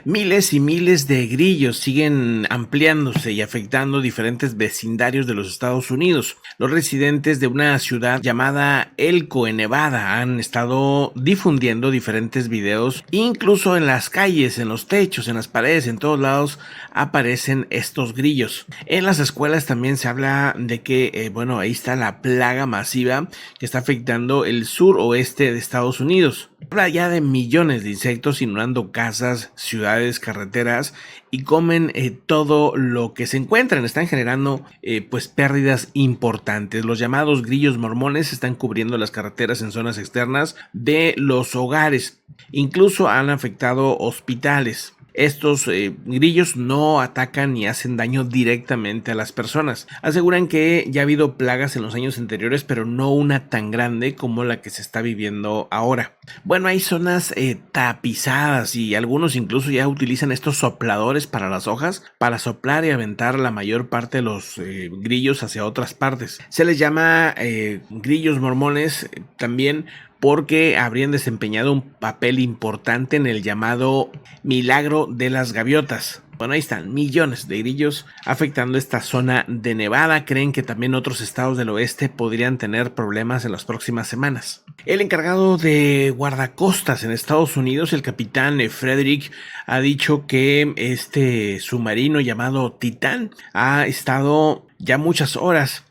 Miles y miles de grillos siguen ampliándose y afectando diferentes vecindarios de los Estados Unidos. Los residentes de una ciudad llamada Elko, en Nevada, han estado difundiendo diferentes videos, incluso en las calles, en los techos, en las paredes, en todos lados aparecen estos grillos. En las escuelas también se habla de que, ahí está la plaga masiva que está afectando el suroeste de Estados Unidos. Habla ya de millones de insectos inundando casas, ciudades, carreteras y comen todo lo que se encuentran. Están generando pérdidas importantes. Los llamados grillos mormones están cubriendo las carreteras en zonas externas de los hogares. Incluso han afectado hospitales. Estos grillos no atacan ni hacen daño directamente a las personas. Aseguran que ya ha habido plagas en los años anteriores, pero no una tan grande como la que se está viviendo ahora. Bueno, hay zonas tapizadas y algunos incluso ya utilizan estos sopladores para las hojas para soplar y aventar la mayor parte de los grillos hacia otras partes. Se les llama grillos mormones también porque habrían desempeñado un papel importante en el llamado milagro de las gaviotas. Bueno, ahí están, millones de grillos afectando esta zona de Nevada. Creen que también otros estados del oeste podrían tener problemas en las próximas semanas. El encargado de guardacostas en Estados Unidos, el capitán Frederick, ha dicho que este submarino llamado Titán ha estado ya muchas horas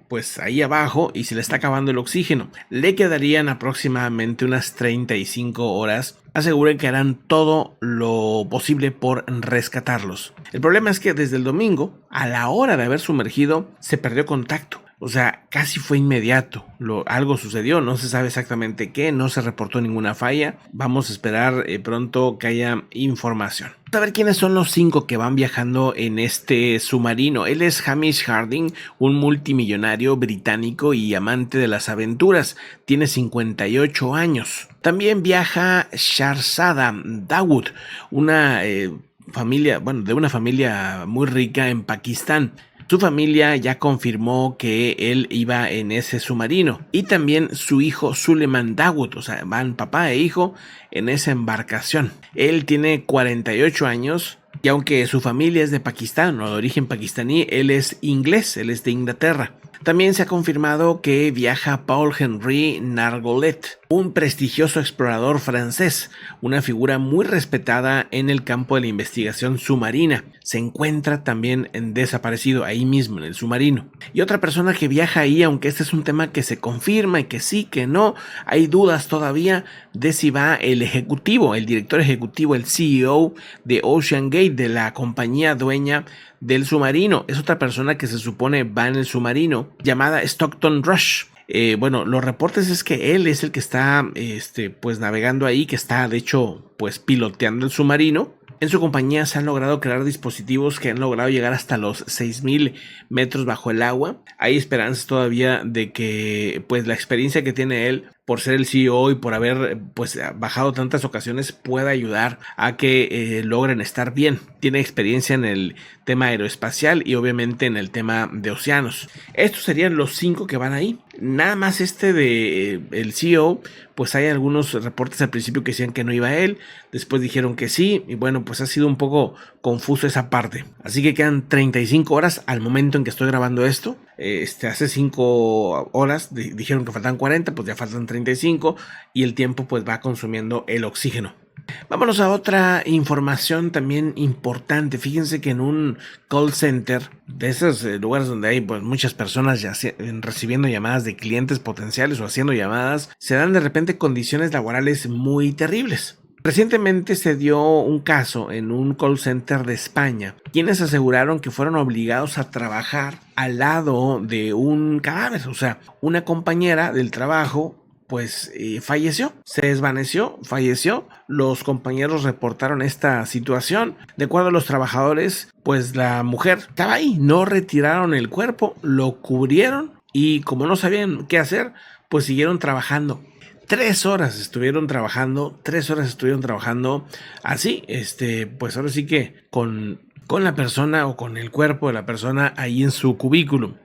pues ahí abajo y se le está acabando el oxígeno. Le quedarían aproximadamente unas 35 horas. Aseguran que harán todo lo posible por rescatarlos. El problema es que desde el domingo, a la hora de haber sumergido, se perdió contacto. O sea, casi fue inmediato. Algo sucedió, no se sabe exactamente qué, no se reportó ninguna falla. Vamos a esperar pronto que haya información. Vamos a ver quiénes son los 5 que van viajando en este submarino. Él es Hamish Harding, un multimillonario británico y amante de las aventuras. Tiene 58 años. También viaja Shahzada Dawood, una familia muy rica en Pakistán. Su familia ya confirmó que él iba en ese submarino y también su hijo Suleiman Dawood, o sea, van papá e hijo en esa embarcación. Él tiene 48 años y aunque su familia es de Pakistán o de origen pakistaní, él es inglés, él es de Inglaterra. También se ha confirmado que viaja Paul Henry Nargolet, un prestigioso explorador francés, una figura muy respetada en el campo de la investigación submarina. Se encuentra también desaparecido ahí mismo en el submarino. Y otra persona que viaja ahí, aunque este es un tema que se confirma y que sí, que no, hay dudas todavía de si va el ejecutivo, el director ejecutivo, el CEO de Ocean Gate, de la compañía dueña del submarino. Es otra persona que se supone va en el submarino, llamada Stockton Rush. Los reportes es que él es el que está navegando ahí, que está de hecho piloteando el submarino. En su compañía se han logrado crear dispositivos que han logrado llegar hasta los 6,000 metros bajo el agua. Hay esperanzas todavía de que la experiencia que tiene él por ser el CEO y por haber bajado tantas ocasiones pueda ayudar a que logren estar bien. Tiene experiencia en el tema aeroespacial y obviamente en el tema de océanos. Estos serían los 5 que van ahí. Nada más el CEO, hay algunos reportes al principio que decían que no iba él, después dijeron que sí, y ha sido un poco confuso esa parte. Así que quedan 35 horas al momento en que estoy grabando esto. Hace 5 horas dijeron que faltan 40, ya faltan 35 y el tiempo va consumiendo el oxígeno. Vámonos a otra información también importante. Fíjense que en un call center, de esos lugares donde hay muchas personas ya recibiendo llamadas de clientes potenciales o haciendo llamadas, se dan de repente condiciones laborales muy terribles. Recientemente se dio un caso en un call center de España, quienes aseguraron que fueron obligados a trabajar al lado de un cadáver. O sea, una compañera del trabajo falleció, se desvaneció, falleció. Los compañeros reportaron esta situación. De acuerdo a los trabajadores, la mujer estaba ahí, no retiraron el cuerpo, lo cubrieron y como no sabían qué hacer, siguieron trabajando. 3 horas estuvieron trabajando así, ahora sí que con la persona o con el cuerpo de la persona ahí en su cubículo.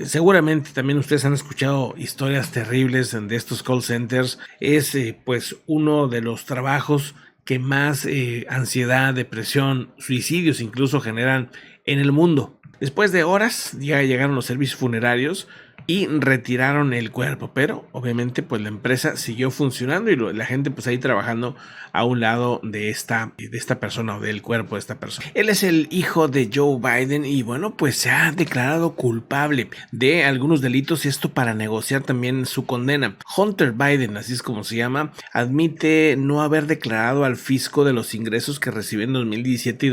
Seguramente también ustedes han escuchado historias terribles de estos call centers. Es uno de los trabajos que más ansiedad, depresión, suicidios incluso generan en el mundo. Después de horas ya llegaron los servicios funerarios y retiraron el cuerpo, pero obviamente pues la empresa siguió funcionando y la gente pues ahí trabajando a un lado de esta persona o del cuerpo de esta persona. Él es el hijo de Joe Biden y bueno, pues se ha declarado culpable de algunos delitos y esto para negociar también su condena. Hunter Biden, así es como se llama, admite no haber declarado al fisco de los ingresos que recibió en 2017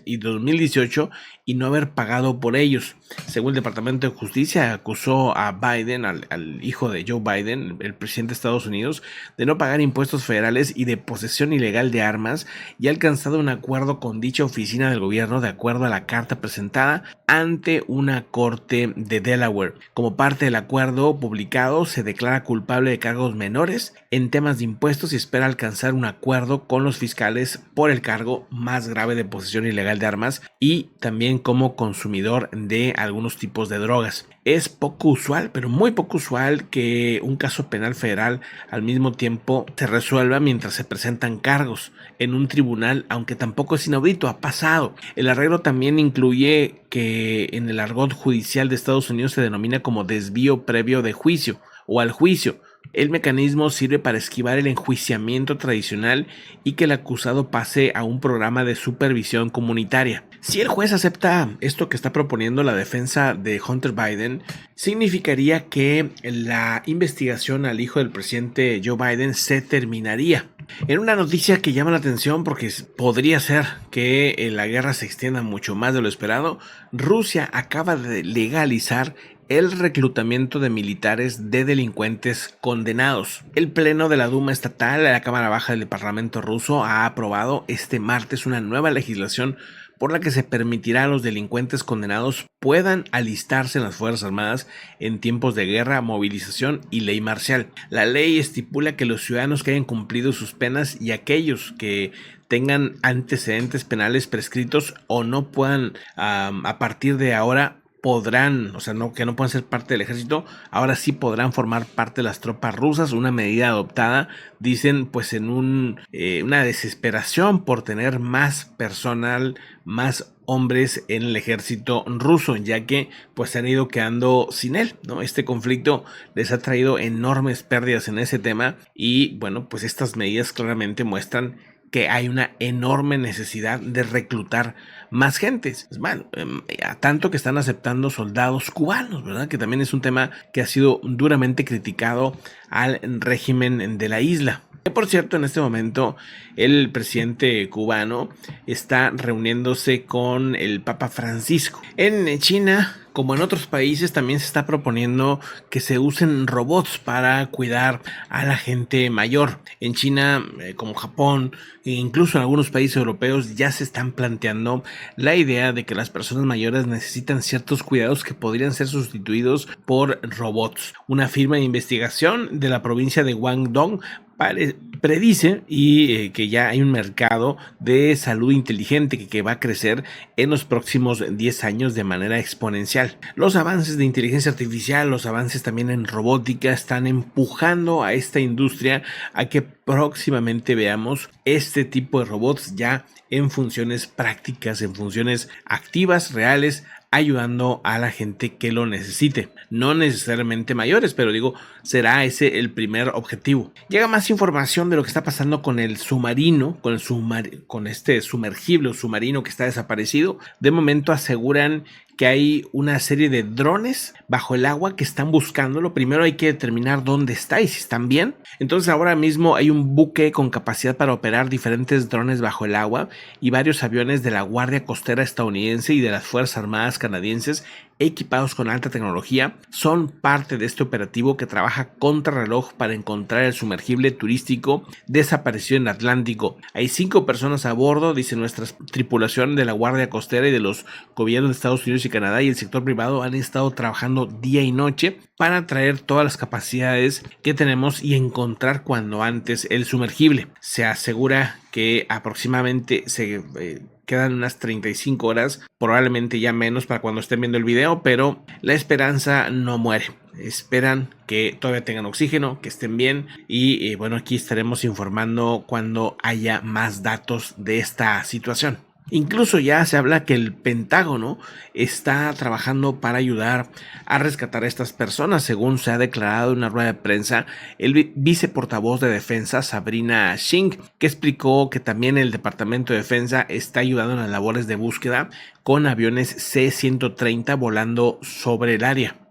y 2018 y no haber pagado por ellos. Según el Departamento de Justicia, acusó a Biden, al hijo de Joe Biden, el presidente de Estados Unidos, de no pagar impuestos federales y de posesión ilegal de armas y ha alcanzado un acuerdo con dicha oficina del gobierno de acuerdo a la carta presentada ante una corte de Delaware. Como parte del acuerdo publicado, se declara culpable de cargos menores en temas de impuestos y espera alcanzar un acuerdo con los fiscales por el cargo más grave de posesión ilegal de armas y también como consumidor de algunos tipos de drogas. Es poco usual, pero muy poco usual que un caso penal federal al mismo tiempo se resuelva mientras se presentan cargos en un tribunal, aunque tampoco es inaudito, ha pasado. El arreglo también incluye que en el argot judicial de Estados Unidos se denomina como desvío previo de juicio o al juicio. El mecanismo sirve para esquivar el enjuiciamiento tradicional y que el acusado pase a un programa de supervisión comunitaria. Si el juez acepta esto que está proponiendo la defensa de Hunter Biden, significaría que la investigación al hijo del presidente Joe Biden se terminaría. En una noticia que llama la atención porque podría ser que la guerra se extienda mucho más de lo esperado, Rusia acaba de legalizar el reclutamiento de militares de delincuentes condenados. El Pleno de la Duma Estatal, la Cámara Baja del Parlamento ruso, ha aprobado este martes una nueva legislación por la que se permitirá a los delincuentes condenados puedan alistarse en las Fuerzas Armadas en tiempos de guerra, movilización y ley marcial. La ley estipula que los ciudadanos que hayan cumplido sus penas y aquellos que tengan antecedentes penales prescritos o no puedan a partir de ahora podrán, o sea, que no puedan ser parte del ejército, ahora sí podrán formar parte de las tropas rusas, una medida adoptada, dicen, pues en una desesperación por tener más personal, más hombres en el ejército ruso, ya que pues se han ido quedando sin él, ¿no? Este conflicto les ha traído enormes pérdidas en ese tema y bueno, pues estas medidas claramente muestran que hay una enorme necesidad de reclutar más gentes. Bueno, a tanto que están aceptando soldados cubanos, ¿verdad? Que también es un tema que ha sido duramente criticado al régimen de la isla. Por cierto, en este momento el presidente cubano está reuniéndose con el Papa Francisco. En China, como en otros países, también se está proponiendo que se usen robots para cuidar a la gente mayor. En China, como Japón, e incluso en algunos países europeos, ya se están planteando la idea de que las personas mayores necesitan ciertos cuidados que podrían ser sustituidos por robots. Una firma de investigación de la provincia de Guangdong predice que ya hay un mercado de salud inteligente que va a crecer en los próximos 10 años de manera exponencial. Los avances de inteligencia artificial, los avances también en robótica están empujando a esta industria a que próximamente veamos este tipo de robots ya en funciones prácticas, en funciones activas, reales, ayudando a la gente que lo necesite. No necesariamente mayores, pero digo, será ese el primer objetivo. Llega más información de lo que está pasando con el submarino, con este sumergible o submarino que está desaparecido. De momento aseguran que hay una serie de drones bajo el agua que están buscándolo. Primero hay que determinar dónde está y si están bien. Entonces ahora mismo hay un buque con capacidad para operar diferentes drones bajo el agua y varios aviones de la Guardia Costera estadounidense y de las Fuerzas Armadas canadienses equipados con alta tecnología son parte de este operativo que trabaja contrarreloj para encontrar el sumergible turístico desaparecido en el Atlántico. Hay 5 personas a bordo, dice nuestra tripulación de la Guardia Costera y de los gobiernos de Estados Unidos y Canadá y el sector privado han estado trabajando día y noche para traer todas las capacidades que tenemos y encontrar cuando antes el sumergible. Se asegura que aproximadamente quedan unas 35 horas, probablemente ya menos para cuando estén viendo el video, pero la esperanza no muere. Esperan que todavía tengan oxígeno, que estén bien y bueno, aquí estaremos informando cuando haya más datos de esta situación. Incluso ya se habla que el Pentágono está trabajando para ayudar a rescatar a estas personas, según se ha declarado en una rueda de prensa el viceportavoz de defensa Sabrina Singh, que explicó que también el Departamento de Defensa está ayudando en las labores de búsqueda con aviones C-130 volando sobre el área.